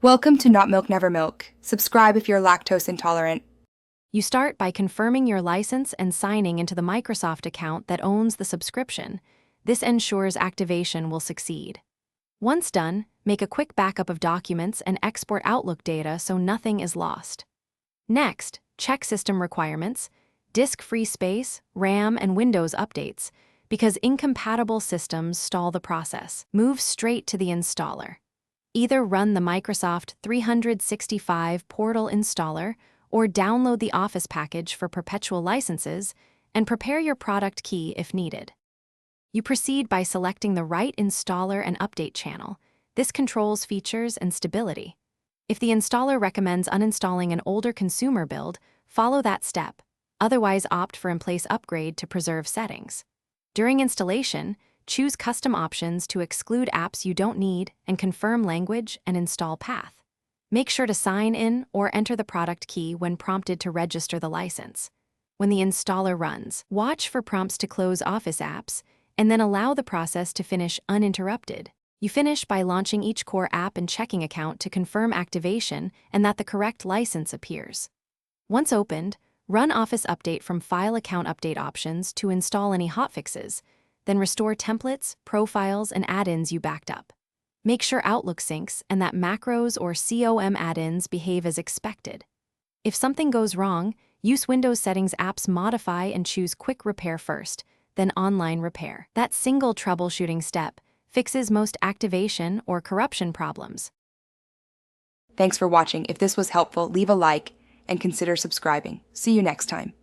Welcome to Not Milk Never Milk. Subscribe if you're lactose intolerant. You start by confirming your license and signing into the Microsoft account that owns the subscription. This ensures activation will succeed. Once done, make a quick backup of documents and export Outlook data so nothing is lost. Next, check system requirements, disk-free space, RAM, and Windows updates, because incompatible systems stall the process. Move straight to the installer. Either run the Microsoft 365 Portal installer or download the Office package for perpetual licenses and prepare your product key if needed. You proceed by selecting the right installer and update channel. This controls features and stability. If the installer recommends uninstalling an older consumer build, follow that step. Otherwise, opt for in-place upgrade to preserve settings. During installation, choose custom options to exclude apps you don't need and confirm language and install path. Make sure to sign in or enter the product key when prompted to register the license. When the installer runs, watch for prompts to close Office apps and then allow the process to finish uninterrupted. You finish by launching each core app and checking account to confirm activation and that the correct license appears. Once opened, run Office Update from File Account Update options to install any hotfixes, then restore templates, profiles, and add-ins you backed up. Make sure Outlook syncs and that macros or COM add-ins behave as expected. If something goes wrong, use Windows Settings Apps Modify and choose Quick Repair first, then Online Repair. That single troubleshooting step fixes most activation or corruption problems. Thanks for watching. If this was helpful, leave a like and consider subscribing. See you next time.